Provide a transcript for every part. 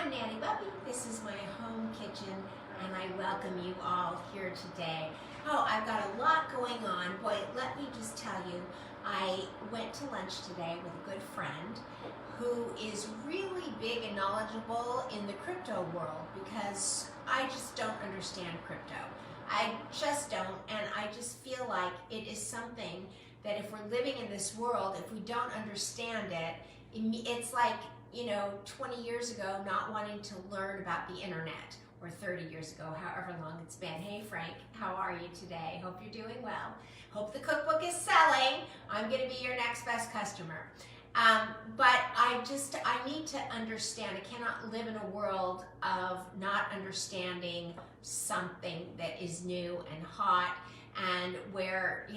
I'm Nanny Bubby. This is my home kitchen and I welcome you all here today. Oh, I've got a lot going on. Boy, let me just tell you, I went to lunch today with a good friend who is really big and knowledgeable in the crypto world because I just don't understand crypto. I just don't, and I just feel like it is something that if we're living in this world, if we don't understand it, it's like, 20 years ago not wanting to learn about the internet, or 30 years ago, however long it's been. Hey Frank, how are you today? Hope you're doing well. Hope the cookbook is selling. I'm gonna be your next best customer. But I need to understand. I cannot live in a world of not understanding something that is new and hot, and where,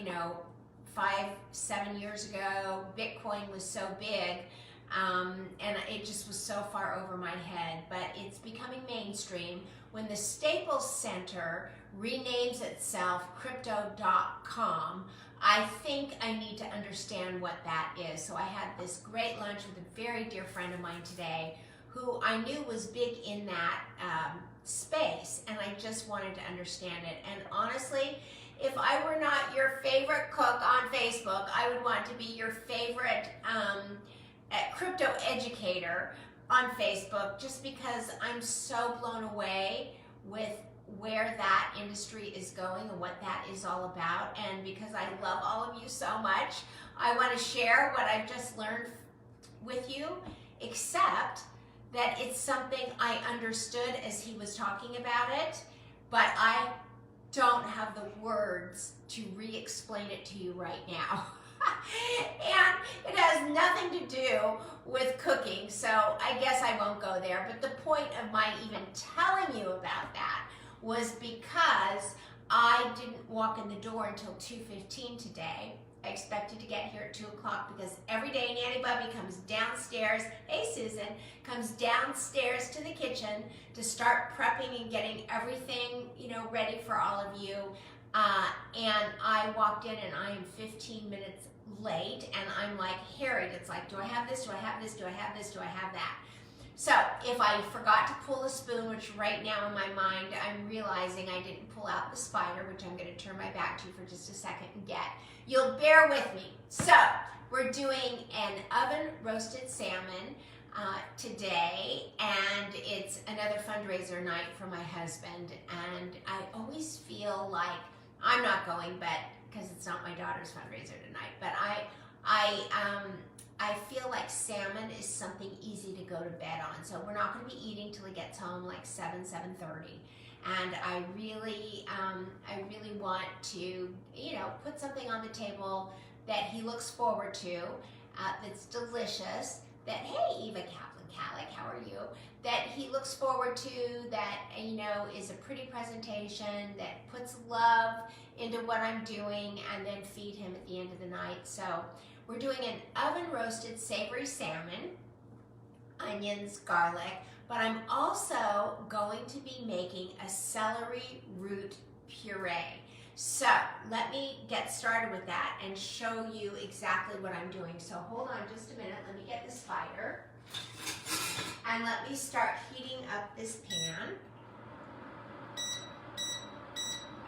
5-7 years ago, Bitcoin was so big, and it just was so far over my head, but it's becoming mainstream. When the Staples Center renames itself Crypto.com, I think I need to understand what that is. So I had this great lunch with a very dear friend of mine today who I knew was big in that space, and I just wanted to understand it. And honestly, if I were not your favorite cook on Facebook, I would want to be your favorite crypto educator on Facebook, just because I'm so blown away with where that industry is going and what that is all about. And because I love all of you so much, I want to share what I've just learned with you, except that it's something I understood as he was talking about it, but I don't have the words to re-explain it to you right now. And it has nothing to do with cooking, so I guess I won't go there. But the point of my even telling you about that was because I didn't walk in the door until 2:15 today. I expected to get here at 2 o'clock because every day Nanny Bubby comes downstairs, hey Susan, comes downstairs to the kitchen to start prepping and getting everything, ready for all of you. And I walked in and I am 15 minutes late, and I'm like harried. It's like, do I have this? Do I have this? Do I have this? Do I have that? So if I forgot to pull a spoon, which right now in my mind I'm realizing I didn't pull out the spider, which I'm going to turn my back to for just a second and get, you'll bear with me. So we're doing an oven roasted salmon today, and it's another fundraiser night for my husband. And I always feel like I'm not going, but because it's not my daughter's fundraiser tonight, but I feel like salmon is something easy to go to bed on. So we're not going to be eating till he gets home like 7:30. And I really want to, put something on the table that he looks forward to, that's delicious, that, hey, Eva Kaplan Kalik, how are you? That he looks forward to, that, is a pretty presentation, that puts love into what I'm doing, and then feed him at the end of the night. So we're doing an oven roasted savory salmon, onions, garlic, but I'm also going to be making a celery root puree. So let me get started with that and show you exactly what I'm doing. So hold on just a minute, let me get the spider. And let me start heating up this pan.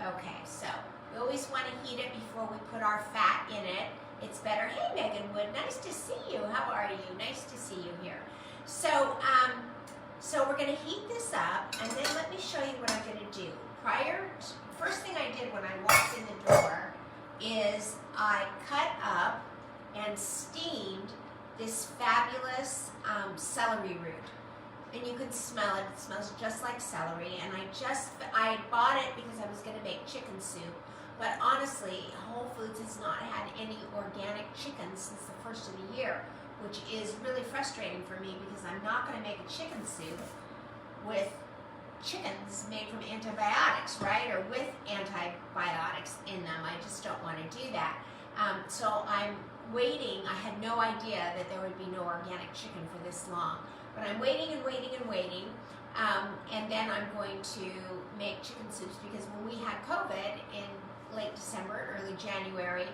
Okay, so we always want to heat it before we put our fat in it. It's better. Hey, Megan Wood, nice to see you. How are you? Nice to see you here. So, so we're going to heat this up, and then let me show you what I'm going to do. First thing I did when I walked in the door is I cut up and steamed this fabulous celery root. And you can smell it. It smells just like celery. And I bought it because I was going to make chicken soup. But honestly, Whole Foods has not had any organic chicken since the first of the year, which is really frustrating for me because I'm not going to make a chicken soup with chickens made from antibiotics, right? Or with antibiotics in them. I just don't want to do that. So I'm waiting. I had no idea that there would be no organic chicken for this long. But I'm waiting and waiting and waiting. And then I'm going to make chicken soups because when we had COVID in late December, early January,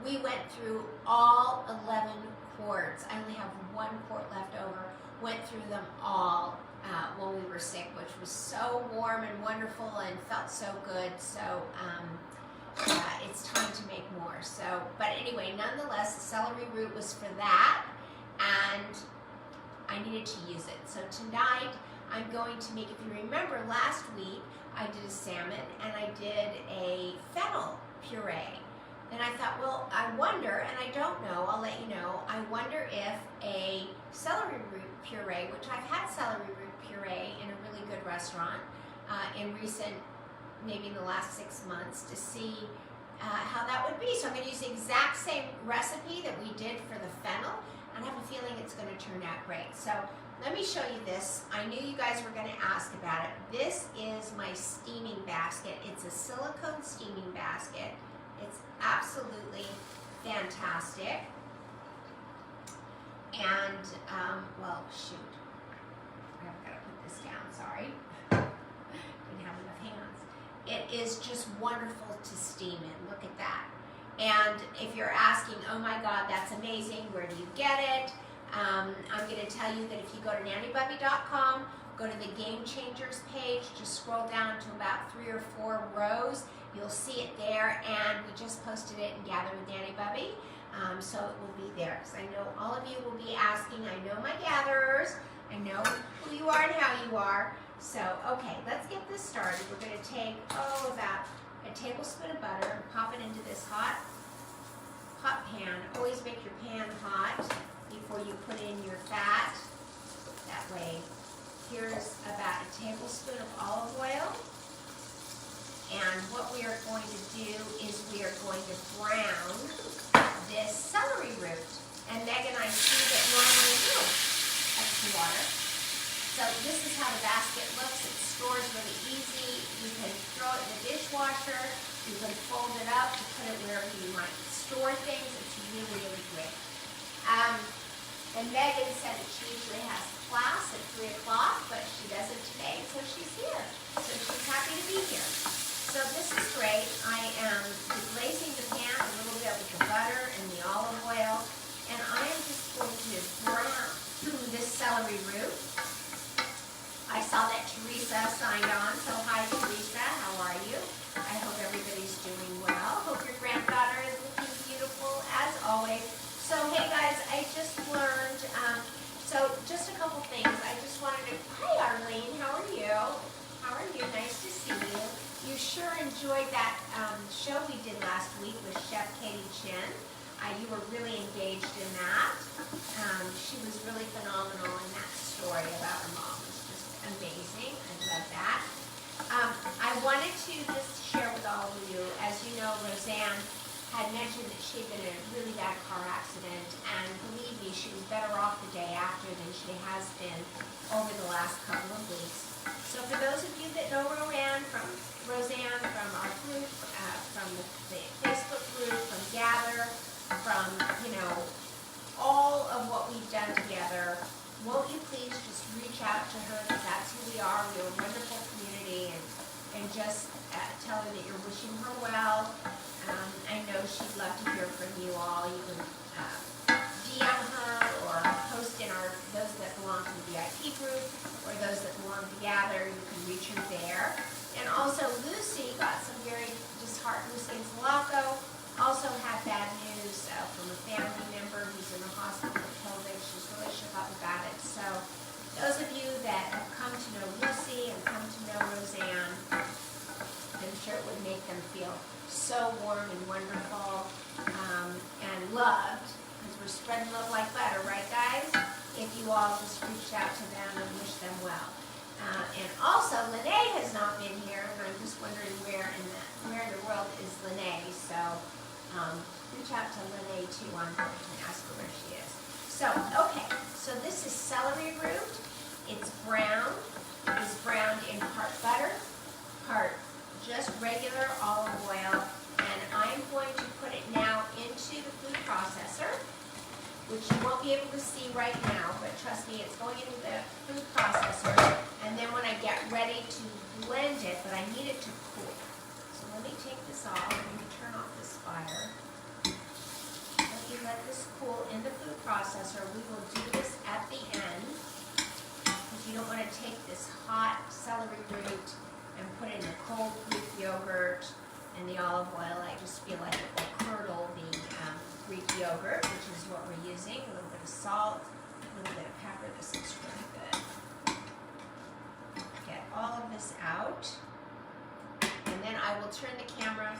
we went through all 11 quarts. I only have 1 quart left over. Went through them all were sick, which was so warm and wonderful and felt so good. So it's time to make more. So, but anyway, nonetheless, the celery root was for that, and I needed to use it. So tonight I'm going to make, if you remember last week, I did a salmon and I did a fennel puree. And I thought, well, I wonder, and I don't know, I'll let you know, I wonder if a celery root puree, which I've had celery root puree in a really good restaurant in recent, maybe in the last 6 months, to see how that would be. So I'm going to use the exact same recipe that we did for the fennel, and I have a feeling it's going to turn out great. So let me show you this. I knew you guys were going to ask about it. This is my steaming basket. It's a silicone steaming basket. It's absolutely fantastic. And, well, shoot. I've got to put this down, sorry. Didn't have enough hands. It is just wonderful to steam in. Look at that. And if you're asking, oh my God, that's amazing, where do you get it? I'm going to tell you that if you go to nannybubby.com, go to the Game Changers page, just scroll down to about 3 or 4 rows. You'll see it there, and we just posted it in Gather with Nanny Bubby, so it will be there. Because I know all of you will be asking. I know my gatherers. I know who you are and how you are. So, okay, let's get this started. We're going to take, about a tablespoon of butter and pop it into this hot pan. Always make your pan hot before you put in your fat. That way, here's about a tablespoon of olive oil. And what we are going to do is we are going to brown this celery root. And Meg and I see that normally, extra water. So this is how the basket looks. It stores really easy. You can throw it in the dishwasher. You can fold it up to put it wherever you might store things. It's really, really great. And Megan said that she usually has class at 3 o'clock, but she doesn't today, so she's here. So she's happy to be here. So this is great. I am deglazing the pan a little bit with the butter and the olive oil, and I am just going to brown this celery root. I saw that Teresa signed on, so hi Teresa, how are you? I hope everybody's doing well. Hope your granddaughter is looking beautiful as always. So hey guys, I just learned, so just a couple things. I just wanted to, hi Arlene, how are you? How are you? Nice to see you. You sure enjoyed that show we did last week with Chef Katie Chin. You were really engaged in that. She was really phenomenal in that story about her mom. It was just amazing. I love that. I wanted to just share with all of you, as you know, Roseanne had mentioned that she had been in a really bad car accident, and believe me, she was better off the day after than she has been over the last couple of weeks. So for those of you that know Roseanne from our group, from the Facebook group, from Gather, from, all of what we've done together, won't you please just reach out to her, because that's who we are. We're a wonderful community, and just tell her that you're wishing her well. I know she'd love to hear from you all. You can DM her or post in those that belong to the VIP group or those that belong to Gather. You can reach her there. And also Lucy got some very disheartened. Lucy and Sulaco also had bad news from a family member who's in the hospital with COVID. She's really shook up about it. So those of you that have come to know Lucy and come to know Roseanne, I'm sure it would make them feel so warm and wonderful and loved, because we're spreading love like butter, right guys? If you all just reached out to them and wish them well. And also, Lene has not been here, and I'm just wondering where in the world is Lene. So reach out to Lene too and ask her where she is. So, okay, so this is celery root. It's brown. It's browned in part butter, part just regular olive oil, and I'm going to put it now into the food processor, which you won't be able to see right now, but trust me, it's going into the food processor, and then when I get ready to blend it, but I need it to cool. So let me take this off. Let me turn off this fire. Let this cool in the food processor. We will do this at the end. because you don't want to take this hot celery root and put it in the cold Greek yogurt and the olive oil. I just feel like it will curdle the Greek yogurt, which is what we're using. A little bit of salt, a little bit of pepper. This looks really good. Get all of this out. And then I will turn the camera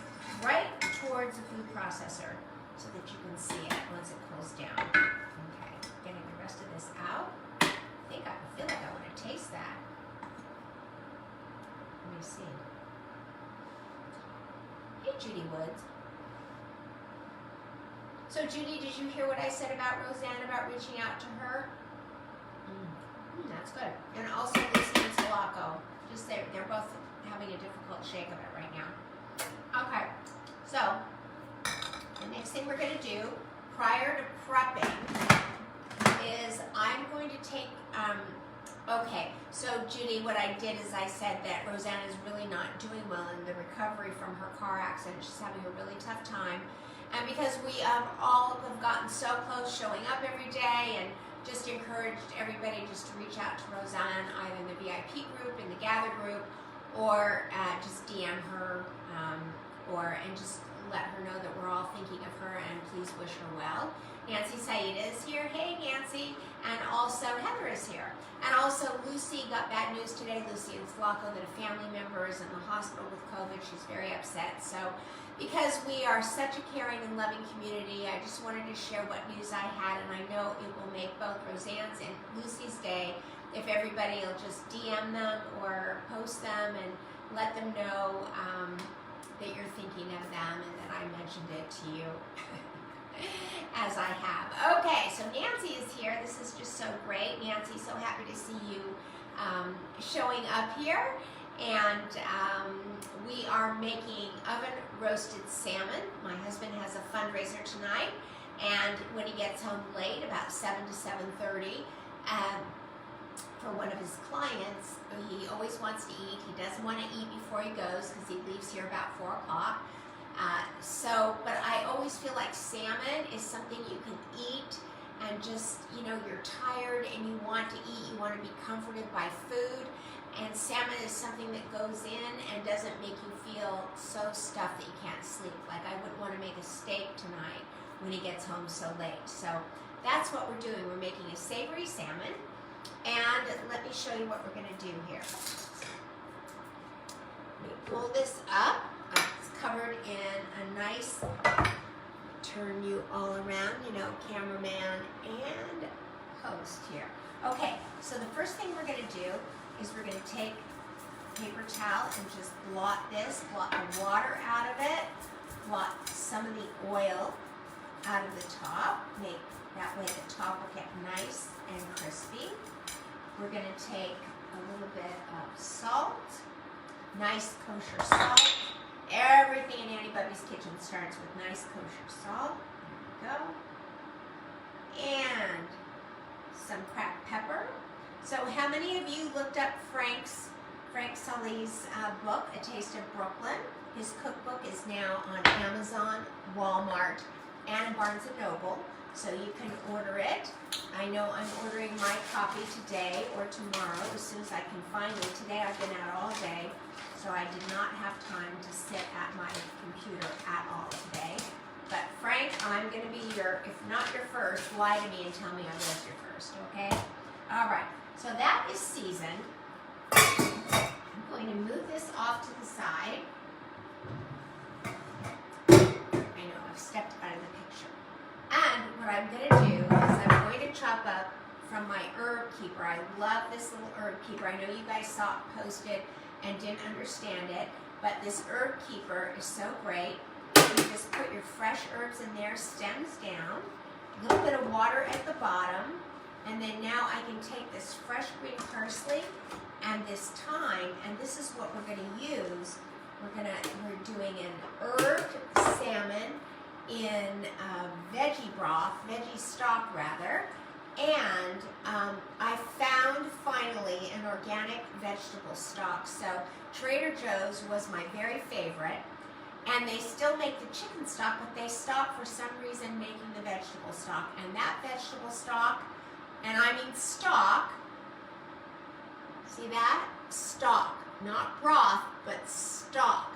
right towards the food processor so that you can see it once it cools down. Okay, getting the rest of this out. I feel like I want to taste that. Let me see. Hey, Judy Woods. So, Judy, did you hear what I said about Roseanne about reaching out to her? That's good. And also Lucy and Sulaco. Just they're both having a difficult shake of it right now. Okay, so the next thing we're going to do prior to prepping is I'm going to take, okay, so Judy, what I did is I said that Roseanne is really not doing well in the recovery from her car accident. She's having a really tough time. And because we all have gotten so close, showing up every day, and just encouraged everybody just to reach out to Roseanne, either in the VIP group, in the Gather group, or just DM her, and just let her know that we're all thinking of her, and please wish her well. Nancy Said is here. Hey, Nancy. And also Heather is here. And also Lucy got bad news today. Lucy and Flaco, that a family member is in the hospital with COVID. She's very upset. So because we are such a caring and loving community, I just wanted to share what news I had, and I know it will make both Roseanne's and Lucy's day if everybody will just DM them or post them and let them know that you're thinking of them and that I mentioned it to you as I have. Okay, so Nancy is here. This is just so great. Nancy, so happy to see you showing up here. And we are making oven roasted salmon. My husband has a fundraiser tonight, and when he gets home late, about 7 to 7:30, for one of his clients, he always wants to eat. He doesn't want to eat before he goes because he leaves here about 4 o'clock. But I always feel like salmon is something you can eat and just, you're tired and you want to eat, you want to be comforted by food. And salmon is something that goes in and doesn't make you feel so stuffed that you can't sleep. Like I wouldn't want to make a steak tonight when he gets home so late. So that's what we're doing. We're making a savory salmon. And let me show you what we're going to do here. Let me pull this up. It's covered in a nice, turn you all around, cameraman and host here. Okay, so the first thing we're going to do is we're going to take paper towel and just blot the water out of it, blot some of the oil out of the top, that way the top will get nice and crispy. We're going to take a little bit of salt, nice kosher salt. Everything in Nanny Bubby's kitchen starts with nice kosher salt. There we go. And some cracked pepper. So how many of you looked up Frank Sully's book, A Taste of Brooklyn? His cookbook is now on Amazon, Walmart, and Barnes & Noble, so you can order it. I know I'm ordering my copy today or tomorrow as soon as I can find it. Today I've been out all day, so I did not have time to sit at my computer at all today. But Frank, I'm going to be if not your first, lie to me and tell me I was your first, okay? All right. So that is seasoned. I'm going to move this off to the side. I know, I've stepped out of the picture. And what I'm going to do is I'm going to chop up from my herb keeper. I love this little herb keeper. I know you guys saw it posted and didn't understand it, but this herb keeper is so great. You just put your fresh herbs in there, stems down, a little bit of water at the bottom. And then now I can take this fresh green parsley and this thyme, and this is what we're going to use. We're doing an herbed salmon in veggie stock rather. And I found finally an organic vegetable stock. So Trader Joe's was my very favorite. And they still make the chicken stock, but they stopped for some reason making the vegetable stock. And that vegetable stock, and I mean stock, See that? Stock, not broth, but stock.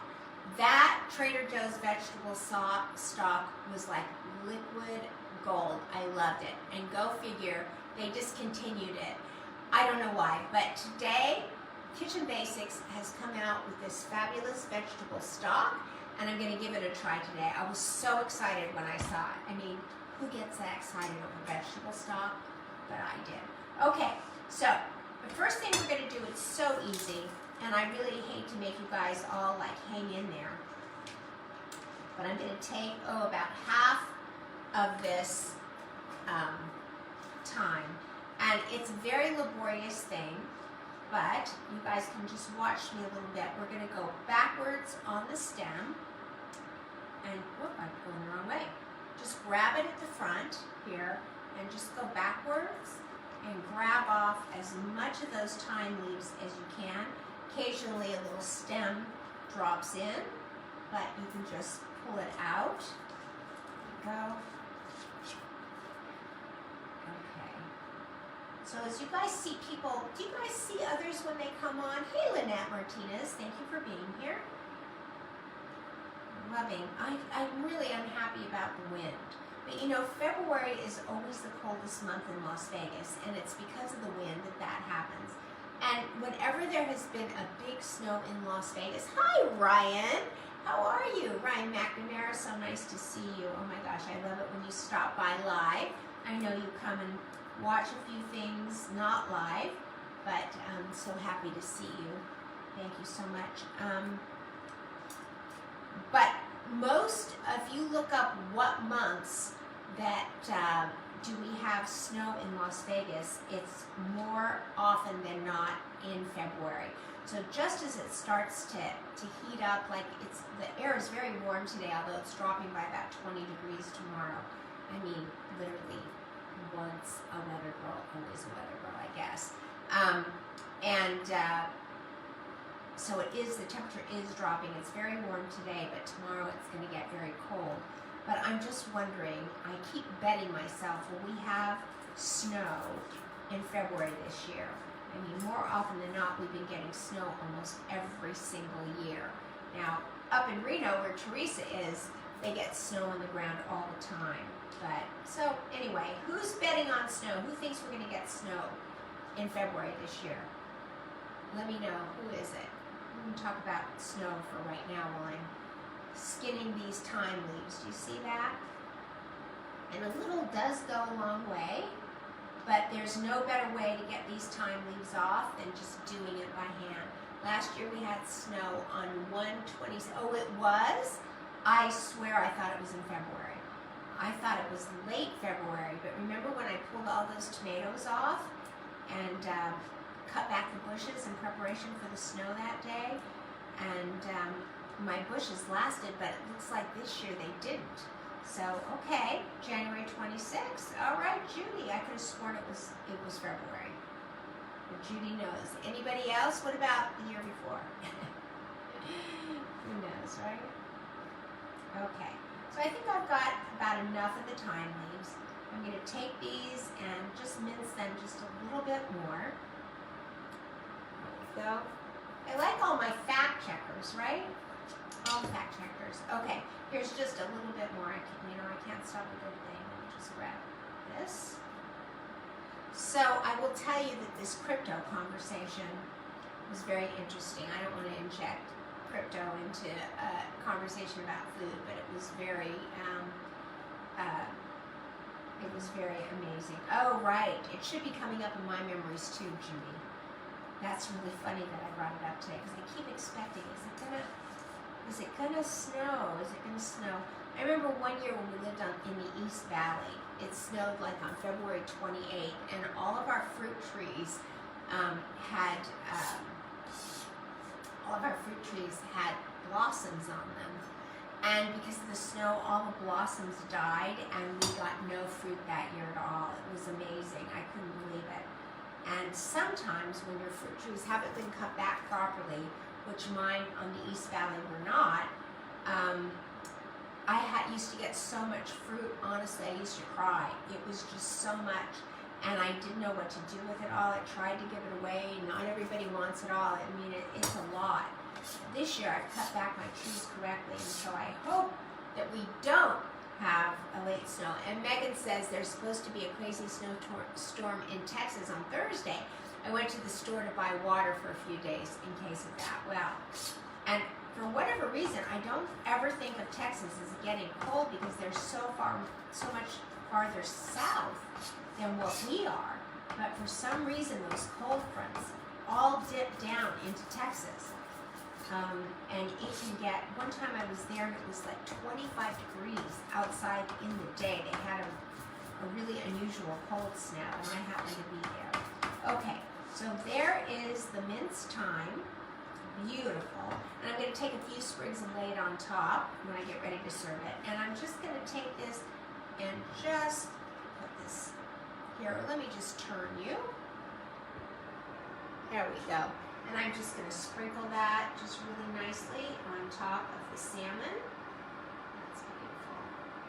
That Trader Joe's vegetable stock was like liquid gold. I loved it. And go figure, they discontinued it. I don't know why, but today, Kitchen Basics has come out with this fabulous vegetable stock, and I'm going to give it a try today. I was so excited when I saw it. I mean, who gets that excited over vegetable stock? But I did. Okay, so the first thing we're going to do, it's so easy, and I really hate to make you guys all like hang in there, but I'm going to take, about half of this thyme, and it's a very laborious thing, but you guys can just watch me a little bit. We're going to go backwards on the stem, and whoop, I'm going the wrong way. Just grab it at the front here, and just go backwards and grab off as much of those thyme leaves as you can. Occasionally a little stem drops in, but you can just pull it out. There you go. Okay. So as you guys see people, do you guys see others when they come on? Hey, Lynette Martinez, thank you for being here. Loving. I'm really unhappy about the wind. But you know, February is always the coldest month in Las Vegas, and it's because of the wind that happens. And whenever there has been a big snow in Las Vegas, hi Ryan, how are you? Ryan McNamara, so nice to see you. Oh my gosh, I love it when you stop by live. I know you come and watch a few things not live, but I'm so happy to see you. Thank you so much. But if you look up what months that do we have snow in Las Vegas, it's more often than not in February. So just as it starts to heat up, like the air is very warm today, although it's dropping by about 20 degrees tomorrow. I mean, literally, once a weather girl, always a weather girl, I guess. So the temperature is dropping. It's very warm today, but tomorrow it's going to get very cold. But I'm just wondering, I keep betting myself, will we have snow in February this year? I mean, more often than not, we've been getting snow almost every single year. Now, up in Reno, where Teresa is, they get snow on the ground all the time. But, so anyway, who's betting on snow? Who thinks we're going to get snow in February this year? Let me know. Who is it? We can talk about snow for right now while I'm skinning these thyme leaves. Do you see that? And a little does go a long way, but there's no better way to get these thyme leaves off than just doing it by hand. Last year we had snow on 1/20. Oh, it was? I swear I thought it was in February. I thought it was late February, but remember when I pulled all those tomatoes off and cut back the bushes in preparation for the snow that day, and my bushes lasted, but it looks like this year they didn't. So, okay, January 26th. All right, Judy, I could have sworn it was February. But Judy knows. Anybody else? What about the year before? Who knows, right? Okay, so I think I've got about enough of the thyme leaves. I'm going to take these and just mince them just a little bit more. Go. I like all my fact checkers, right? All the fact checkers. Okay, here's just a little bit more. I can't stop a good thing. Let me just grab this. So I will tell you that this crypto conversation was very interesting. I don't want to inject crypto into a conversation about food, but it was very amazing. Oh, right. It should be coming up in my memories too, Judy. That's really funny that I brought it up today because I keep expecting, is it gonna snow? Is it gonna snow? I remember one year when we lived in the East Valley, it snowed like on February 28th, and all of our fruit trees had blossoms on them. And because of the snow, all the blossoms died, and we got no fruit that year at all. It was amazing. I couldn't believe it. And sometimes when your fruit trees haven't been cut back properly, which mine on the East Valley were not, I used to get so much fruit, honestly, I used to cry. It was just so much. and I didn't know what to do with it all. I tried to give it away. Not everybody wants it all. I mean, it's a lot. This year I've cut back my trees correctly, and so I hope that we don't have a late snow. And Megan says there's supposed to be a crazy snowstorm in Texas on Thursday. I went to the store to buy water for a few days in case of that. Well, and for whatever reason, I don't ever think of Texas as getting cold because they're so much farther south than what we are. But for some reason, those cold fronts all dip down into Texas. And it can get, one time I was there and it was like 25 degrees outside in the day. They had a really unusual cold snap, and I happened to be there. Okay, so there is the minced thyme. Beautiful. And I'm going to take a few sprigs and lay it on top when I get ready to serve it. And I'm just going to take this and just put this here. Let me just turn you. There we go. And I'm just going to sprinkle that just really nicely on top of the salmon. That's beautiful.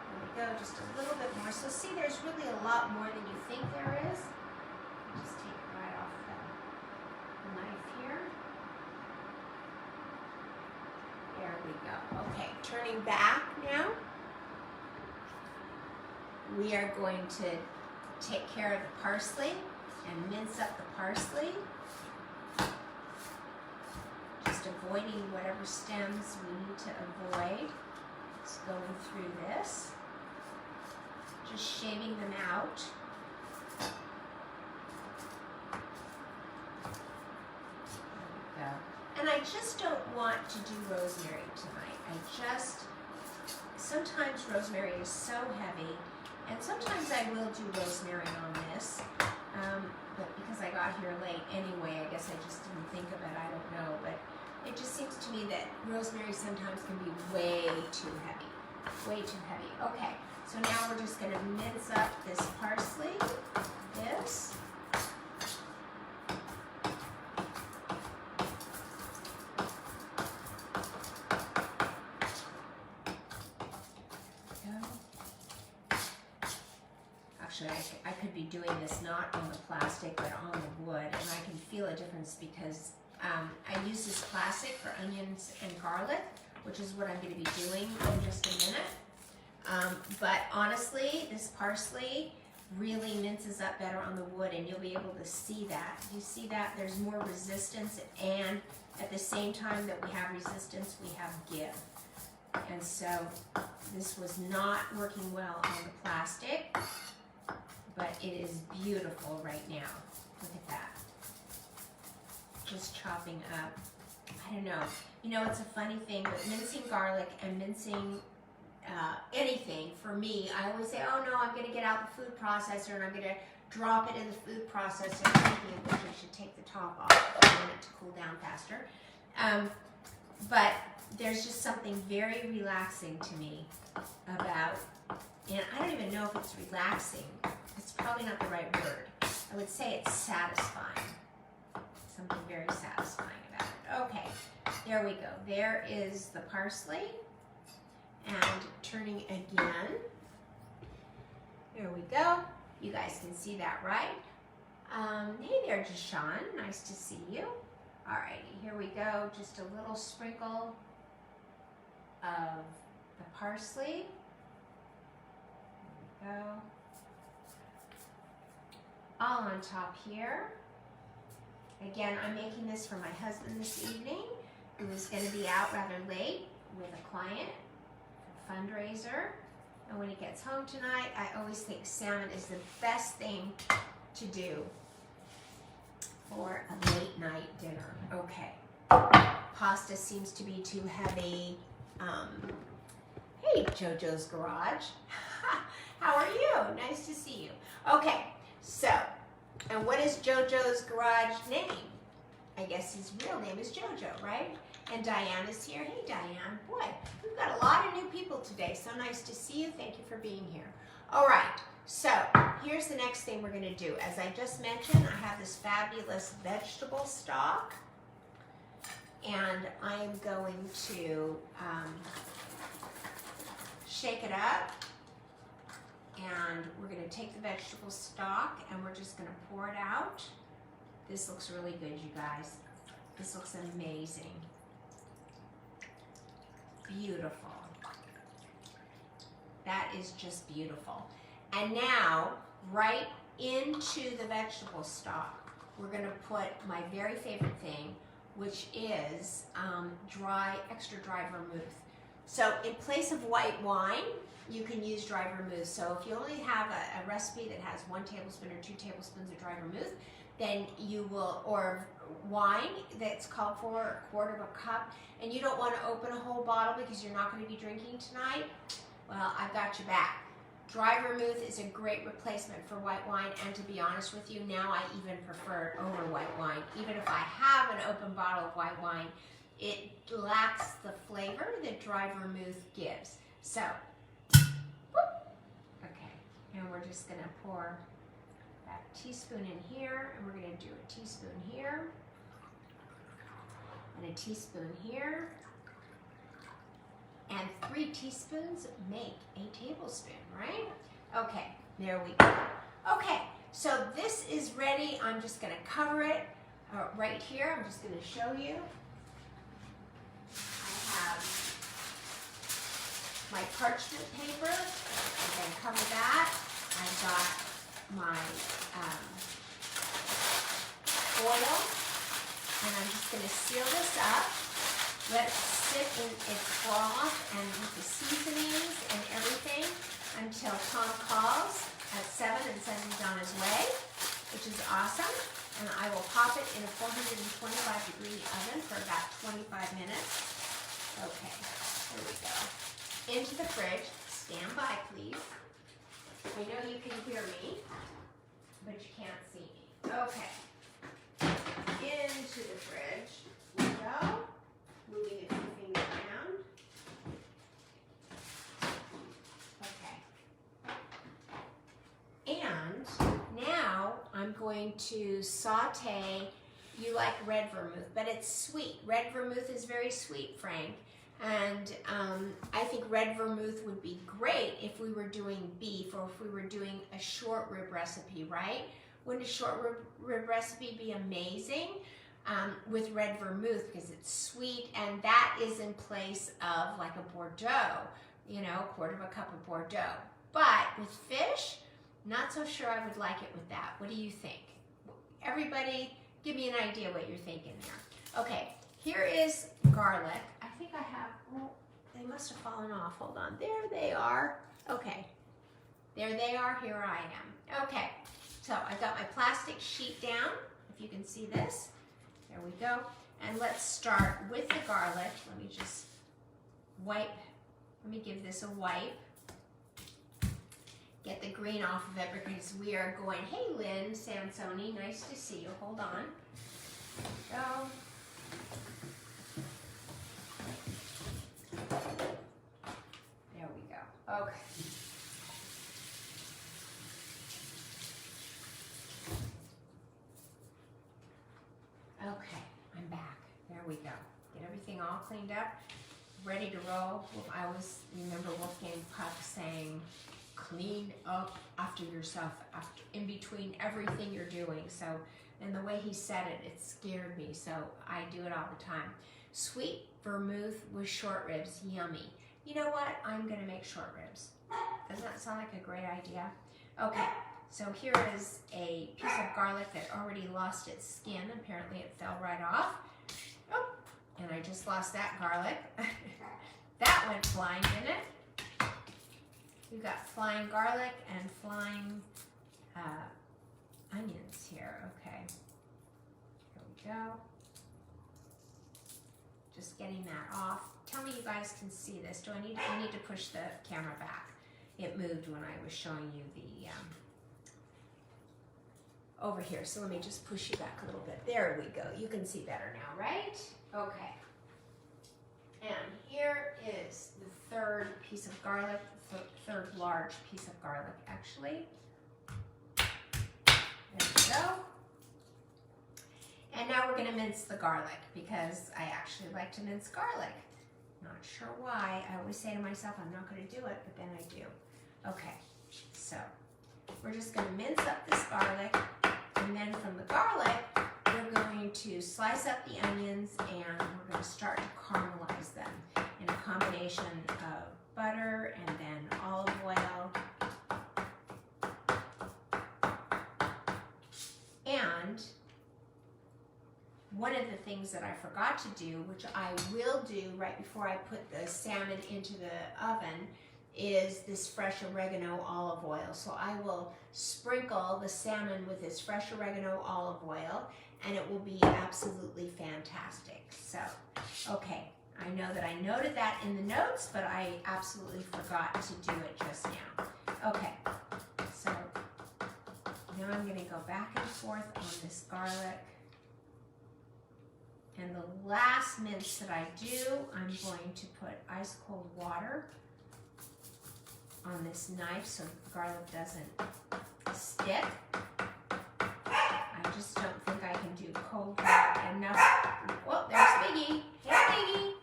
There we go, just a little bit more. So see, there's really a lot more than you think there is. Just take it right off the knife here. There we go. Okay, turning back now. We are going to take care of the parsley and mince up the parsley. Just avoiding whatever stems we need to avoid. Just going through this. Just shaving them out. There we go. And I just don't want to do rosemary tonight. Sometimes rosemary is so heavy, and sometimes I will do rosemary on this, but because I got here late anyway, I guess I just didn't think of it, I don't know, but it just seems to me that rosemary sometimes can be way too heavy. Way too heavy. Okay, so now we're just going to mince up this parsley, this. Actually, I could be doing this not on the plastic, but on the wood, and I can feel a difference because I use this plastic for onions and garlic, which is what I'm going to be doing in just a minute. But honestly, this parsley really minces up better on the wood, and you'll be able to see that. You see that? There's more resistance, and at the same time that we have resistance, we have give. And so this was not working well on the plastic, but it is beautiful right now. Look at that. Just chopping up. I don't know. You know, it's a funny thing, but mincing garlic and mincing anything, for me, I always say, oh no, I'm going to get out the food processor and I'm going to drop it in the food processor, thinking of which I should take the top off. I want it to cool down faster. But there's just something very relaxing to me about, and I don't even know if it's relaxing. It's probably not the right word. I would say it's satisfying. Something very satisfying about it. Okay, there we go. There is the parsley. And turning again. There we go. You guys can see that, right? Hey there, Deshawn. Nice to see you. Alrighty, here we go. Just a little sprinkle of the parsley. There we go. All on top here. Again, I'm making this for my husband this evening, who is going to be out rather late with a client. Fundraiser, and when he gets home tonight, I always think salmon is the best thing to do for a late night dinner. Okay, pasta seems to be too heavy. Hey, JoJo's Garage. How are you? Nice to see you. Okay, so, and what is JoJo's Garage name? I guess his real name is JoJo, right? And Diane is here. Hey, Diane. Boy, we've got a lot of new people today. So nice to see you. Thank you for being here. All right. So here's the next thing we're going to do. As I just mentioned, I have this fabulous vegetable stock. And I am going to shake it up and we're going to take the vegetable stock and we're just going to pour it out. This looks really good, you guys. This looks amazing. Beautiful. That is just beautiful. And now, right into the vegetable stock, we're going to put my very favorite thing, which is extra dry vermouth. So in place of white wine, you can use dry vermouth. So if you only have a recipe that has 1 tablespoon or 2 tablespoons of dry vermouth, then you will, or wine that's called for 1/4 cup, and you don't want to open a whole bottle because you're not going to be drinking tonight, well, I've got your back. Dry vermouth is a great replacement for white wine, and to be honest with you, now I even prefer it over white wine. Even if I have an open bottle of white wine, it lacks the flavor that dry vermouth gives. So, okay, and we're just gonna pour that teaspoon in here, and we're gonna do a teaspoon here, and a teaspoon here, and 3 teaspoons make a tablespoon, right? Okay, there we go. Okay, so this is ready. I'm just gonna cover it right here. I'm just gonna show you. I have my parchment paper. I'm gonna cover that. I've got my oil, and I'm just gonna seal this up. Let it sit in its broth and with the seasonings and everything until Tom calls at 7 and says he's on his way, which is awesome. And I will pop it in a 425-degree oven for about 25 minutes. Okay, here we go. Into the fridge. Stand by, please. I know you can hear me, but you can't see me. Okay. Into the fridge we go. Moving a few fingers around. Okay. And now I'm going to saute. You like red vermouth, but it's sweet. Red vermouth is very sweet, Frank. And I think red vermouth would be great if we were doing beef or if we were doing a short rib recipe, right? Wouldn't a short rib recipe be amazing? With red vermouth because it's sweet, and that is in place of like a Bordeaux, you know, 1/4 cup of Bordeaux. But with fish, not so sure I would like it with that. What do you think? Everybody, give me an idea what you're thinking there. Okay, here is garlic. I think I have, well, they must have fallen off. Hold on, there they are. Okay, there they are, here I am. Okay, so I've got my plastic sheet down, if you can see this. There we go. And let's start with the garlic. Let me just wipe. Let me give this a wipe. Get the green off of it because we are going, hey Lynn Sansoni, nice to see you. Hold on. There we go. There we go. Okay. Okay, I'm back. There we go. Get everything all cleaned up, ready to roll. I always remember Wolfgang Puck saying, clean up after yourself, in between everything you're doing. So, and the way he said it, it scared me. So I do it all the time. Sweet vermouth with short ribs, yummy. You know what? I'm gonna make short ribs. Doesn't that sound like a great idea? Okay. So here is a piece of garlic that already lost its skin. Apparently it fell right off. Oh, and I just lost that garlic. That went flying, didn't it? We've got flying garlic and flying onions here. Okay, here we go. Just getting that off. Tell me you guys can see this. I need to push the camera back. It moved when I was showing you the over here. So let me just push you back a little bit. There we go. You can see better now, right? Okay. And here is the 3rd piece of garlic, the 3rd large piece of garlic, actually. There we go. And now we're going to mince the garlic because I actually like to mince garlic. Not sure why. I always say to myself, I'm not going to do it, but then I do. Okay. So we're just going to mince up this garlic, and then from the garlic, we're going to slice up the onions, and we're going to start to caramelize them in a combination of butter and then olive oil. And one of the things that I forgot to do, which I will do right before I put the salmon into the oven, is this fresh oregano olive oil. So I will sprinkle the salmon with this fresh oregano olive oil, and it will be absolutely fantastic. So, okay, I know that I noted that in the notes, but I absolutely forgot to do it just now. Okay, so now I'm going to go back and forth on this garlic. And the last mince that I do, I'm going to put ice cold water on this knife so the garlic doesn't stick. I just don't think I can do cold garlic enough. Well, there's Biggie. Hey, Biggie.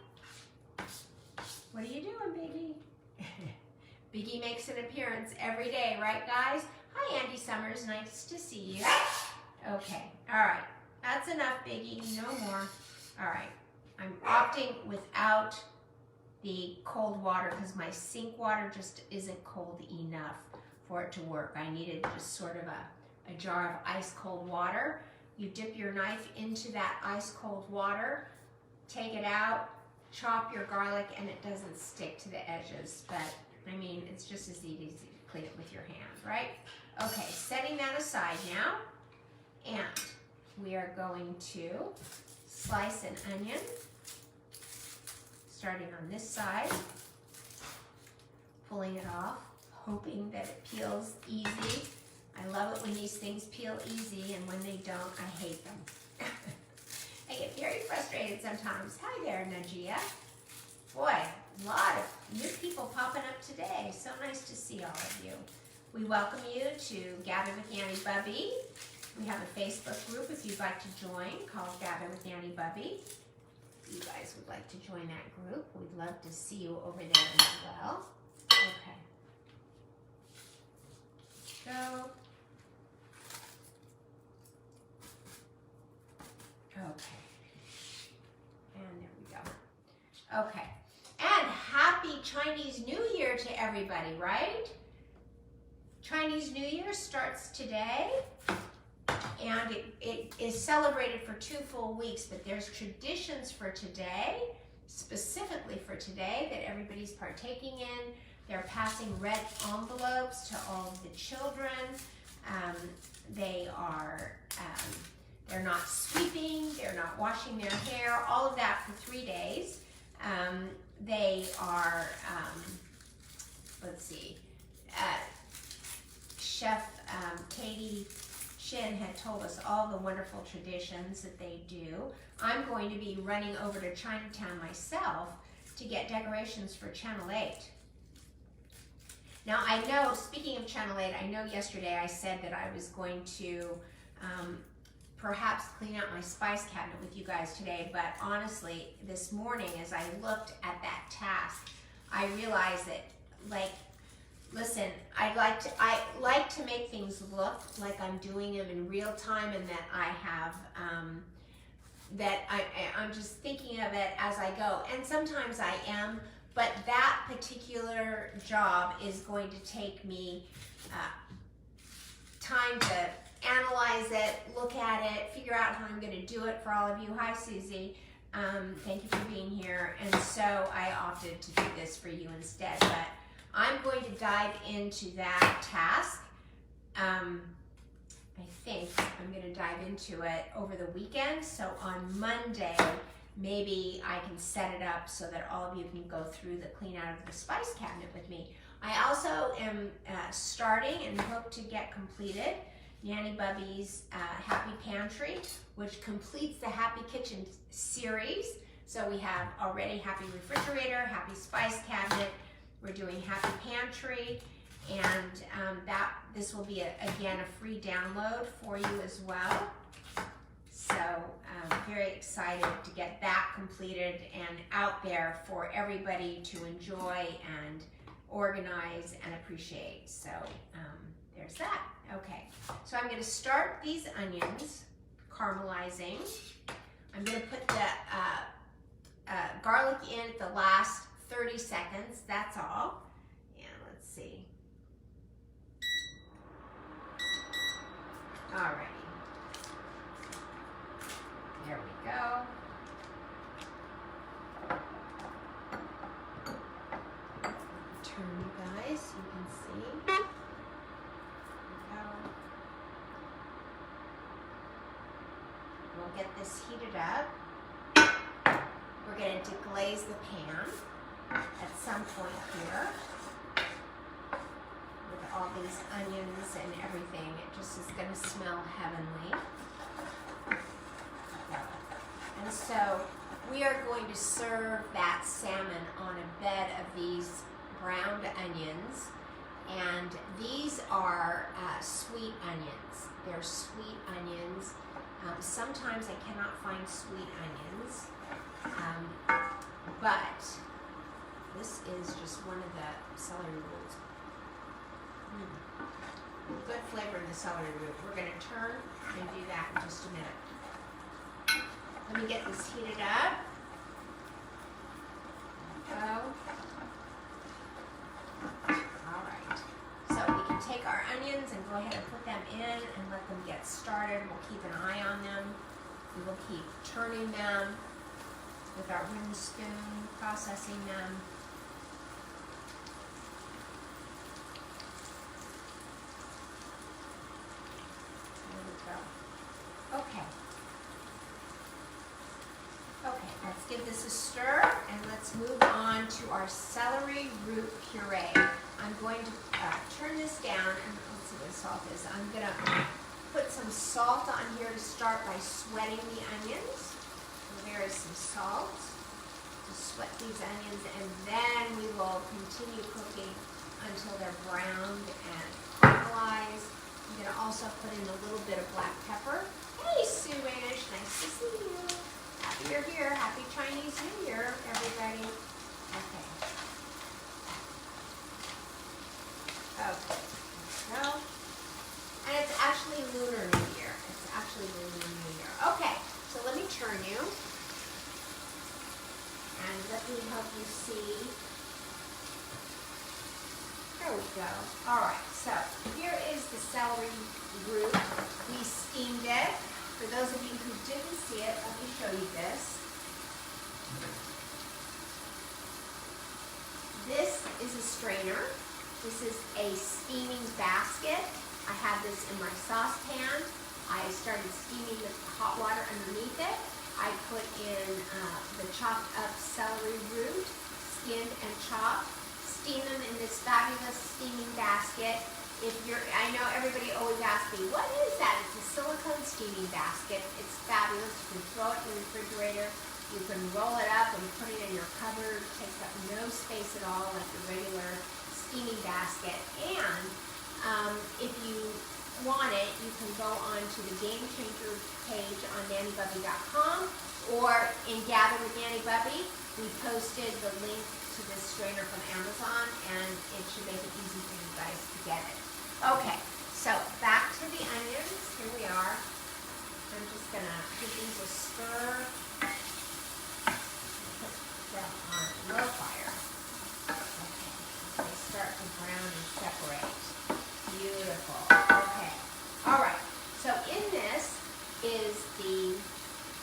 What are you doing, Biggie? Biggie makes an appearance every day, right, guys? Hi, Andy Summers. Nice to see you. Okay. All right. That's enough, Biggie. No more. All right. I'm opting without the cold water because my sink water just isn't cold enough for it to work. I needed just sort of a jar of ice cold water. You dip your knife into that ice cold water, take it out, chop your garlic, and it doesn't stick to the edges. But I mean, it's just as easy to clean it with your hand, right? Okay, setting that aside now, and we are going to slice an onion, starting on this side, pulling it off, hoping that it peels easy. I love it when these things peel easy, and when they don't, I hate them. I get very frustrated sometimes. Hi there, Najia. Boy, a lot of new people popping up today. So nice to see all of you. We welcome you to Gather with Nanny Bubby. We have a Facebook group if you'd like to join called Gather with Nanny Bubby. If you guys would like to join that group, we'd love to see you over there as well. Okay. Go. Okay. And there we go. Okay. And happy Chinese New Year to everybody, right? Chinese New Year starts today, and it is celebrated for 2 full weeks, but there's traditions for today, specifically for today, that everybody's partaking in. They're passing red envelopes to all of the children. They're not sweeping, they're not washing their hair, all of that for 3 days. They are, let's see, Chef Katie Shin had told us all the wonderful traditions that they do. I'm going to be running over to Chinatown myself to get decorations for Channel 8. Now I know, speaking of Channel 8, I know yesterday I said that I was going to perhaps clean out my spice cabinet with you guys today, but honestly, this morning as I looked at that task, I realized that, like, listen, I like to make things look like I'm doing them in real time, and that I have, I'm just thinking of it as I go. And sometimes I am, but that particular job is going to take me time to analyze it, look at it, figure out how I'm going to do it for all of you. Hi, Susie. Thank you for being here. And so I opted to do this for you instead, but I'm going to dive into that task. I think I'm going to dive into it over the weekend. So on Monday, maybe I can set it up so that all of you can go through the clean out of the spice cabinet with me. I also am starting and hope to get completed Nanny Bubby's Happy Pantry, which completes the Happy Kitchen series. So we have already Happy Refrigerator, Happy Spice Cabinet. We're doing Happy Pantry, and this will be, again, a free download for you as well. So I'm very excited to get that completed and out there for everybody to enjoy and organize and appreciate. So there's that. Okay, so I'm going to start these onions caramelizing. I'm going to put the garlic in at the last 30 seconds. That's all. And let's see. Alrighty. There we go. Turn, you guys, so you can see. There we go. We'll get this heated up. We're going to deglaze the pan at some point here with all these onions and everything. It just is going to smell heavenly. And so we are going to serve that salmon on a bed of these browned onions, and these are sweet onions. They're sweet onions. Sometimes I cannot find sweet onions, but this is just one of the celery roots. Good flavor in the celery root. We're going to turn and do that in just a minute. Let me get this heated up. There we go. Alright, so we can take our onions and go ahead and put them in and let them get started. We'll keep an eye on them. We will keep turning them with our wooden spoon, processing them. There we go. Okay. Okay, let's give this a stir, and let's move on to our celery root puree. I'm going to turn this down, and let's see what salt is. I'm going to put some salt on here to start by sweating the onions. So there is some salt to sweat these onions, and then we will continue cooking until they're browned and caramelized. I'm going to also put in a little bit of black pepper. Hey, Sue-ish, nice to see you. Happy you're here. Happy Chinese New Year, everybody. Okay. Okay. There we go. And it's actually Lunar New Year. It's actually Lunar New Year. Okay. So let me turn you. And let me help you see. There we go. All right. So here is the celery root. We steamed it. For those of you who didn't see it, let me show you this. This is a strainer. This is a steaming basket. I have this in my saucepan. I started steaming the hot water underneath it. I put in the chopped up celery root, skinned and chopped. Steam them in this fabulous steaming basket. I know everybody always asks me, what is that? It's a silicone steaming basket. It's fabulous. You can throw it in the refrigerator. You can roll it up and put it in your cupboard. It takes up no space at all, like the regular steaming basket. And if you want it, you can go on to the Game Changer page on nannybubby.com, or in Gather with Nanny Bubby. We posted the link to this strainer from Amazon, and it should make it easy for you guys to get it. Okay, so back to the onions. Here we are. I'm just going to give these a stir. Put them on low fire. Okay, they start to brown and separate. Beautiful. Okay, all right. So in this is the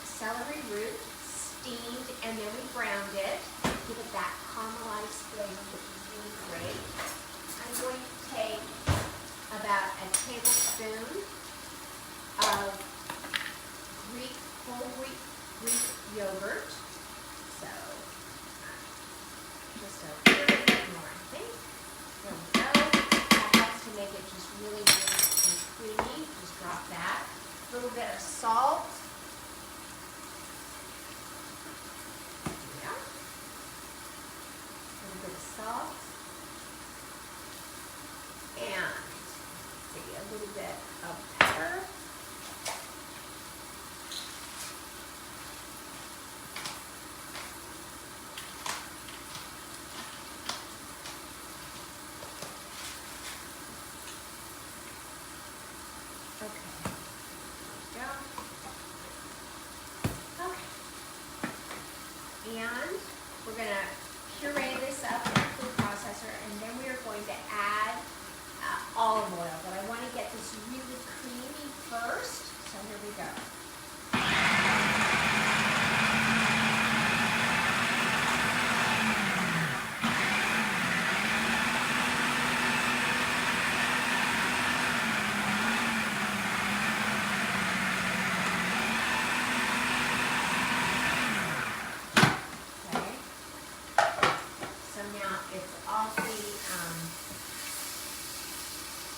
celery root, steamed, and then we browned it. Give it that caramelized flavor, which is really great. I'm going to take about a tablespoon of whole Greek yogurt. So just a little bit more, I think. There we go. That helps to make it just really good and creamy. Just drop that. A little bit of salt. Yeah. A little bit of salt. And a little bit of pepper. And we're going to puree this up in the food processor, and then we are going to add olive oil. But I want to get this really creamy first, so here we go.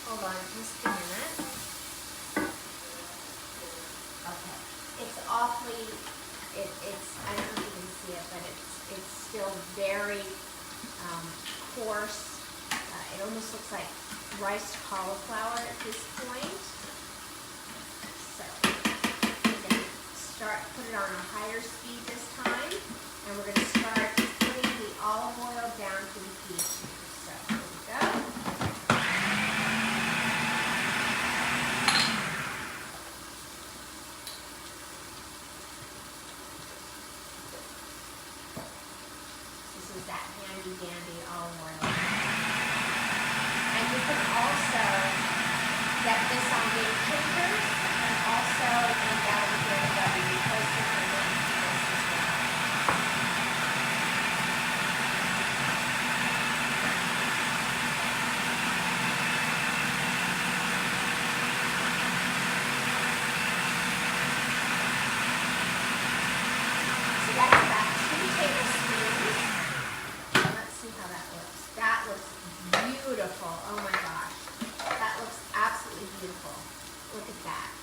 Hold on just a minute. Okay, it's awfully, it's, I don't know if you can see it, but it's still very coarse. It almost looks like riced cauliflower at this point. So, we're going to put it on a higher speed this time, and we're going to start putting the olive oil down to the heat. So, here we go. That handy dandy olive oil. And you can also get this on game changers and also in that over here at Bubby. We post it for them as well. So that's about 2 tablespoons. How that looks. That looks beautiful. Oh my gosh. That looks absolutely beautiful. Look at that.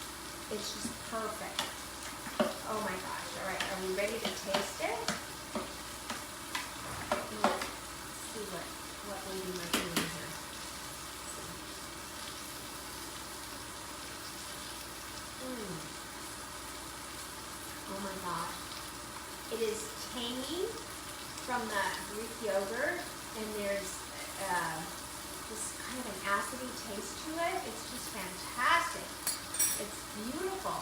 It's just perfect. Oh my gosh. All right. Are we ready to taste it? Let's see what lady might be in here. Oh my gosh. It is tangy from the Greek yogurt, and there's this kind of an acidy taste to it. It's just fantastic. It's beautiful.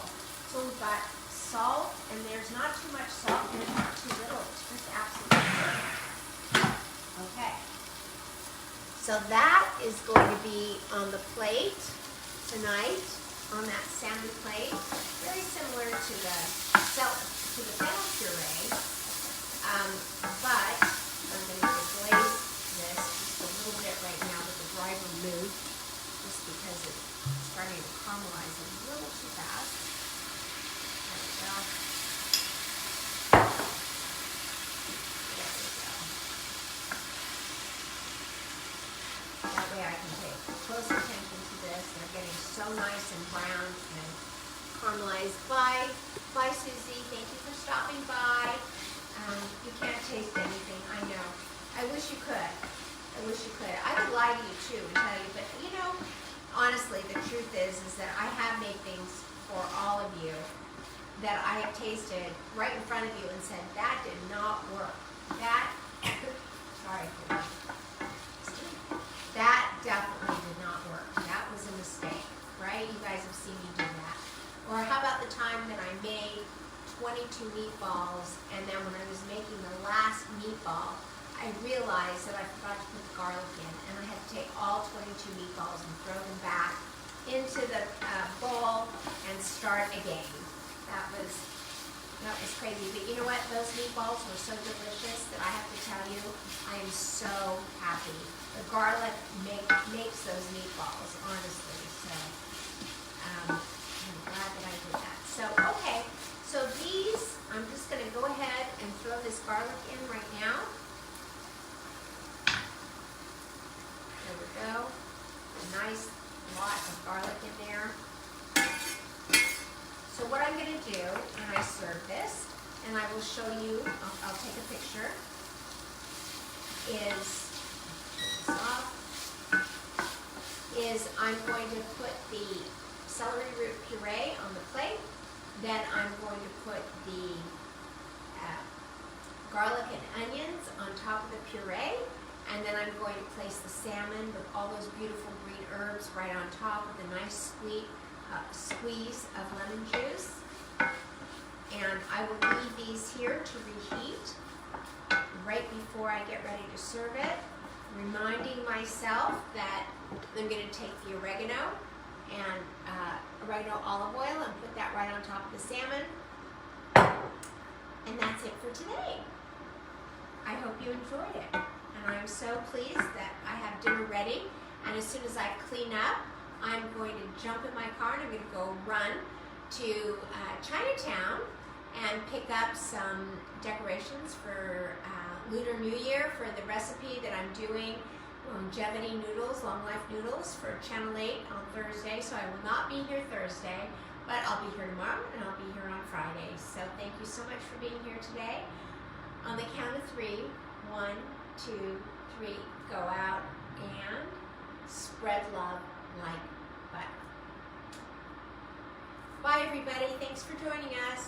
So we've got salt, and there's not too much salt, and there's not too little. It's just absolutely perfect. Okay. So that is going to be on the plate tonight, on that salmon plate. Very similar to the fennel puree. But I'm going to glaze this just a little bit right now with the dry remove, just because it's starting to caramelize a little too fast. There we go. There we go. That way I can pay close attention to this. They're getting so nice and brown and caramelized. Bye, Susie. Thank you for stopping by. You can't taste anything, I know. I wish you could. I wish you could. I would lie to you too and tell you, but you know, honestly, the truth is that I have made things for all of you that I have tasted right in front of you and said, that did not work. That, sorry, that definitely did not work. That was a mistake, right? You guys have seen me do that. Or how about the time that I made 22 meatballs, and then when I was making the last meatball, I realized that I forgot to put the garlic in, and I had to take all 22 meatballs and throw them back into the bowl and start again. That was crazy. But you know what? Those meatballs were so delicious that I have to tell you, I am so happy. The garlic makes those meatballs, honestly. So I'm glad that I did that. So okay. So these, I'm just going to go ahead and throw this garlic in right now. There we go. A nice lot of garlic in there. So what I'm going to do when I serve this, and I will show you, I'll take a picture, is I'm going to put the celery root puree on the plate. Then I'm going to put the garlic and onions on top of the puree, and then I'm going to place the salmon with all those beautiful green herbs right on top with a nice squeeze of lemon juice. And I will leave these here to reheat right before I get ready to serve it, reminding myself that I'm going to take the oregano and oregano olive oil and put that right on top of the salmon. And that's it for today. I hope you enjoyed it. And I'm so pleased that I have dinner ready. And as soon as I clean up, I'm going to jump in my car and I'm going to go run to Chinatown and pick up some decorations for Lunar New Year for the recipe that I'm doing, longevity noodles, long life noodles for Channel 8 on Thursday. So I will not be here Thursday, but I'll be here tomorrow and I'll be here on Friday. So thank you so much for being here today. On the count of 3, 1, 2, 3, go out and spread love like butter. Bye everybody, thanks for joining us.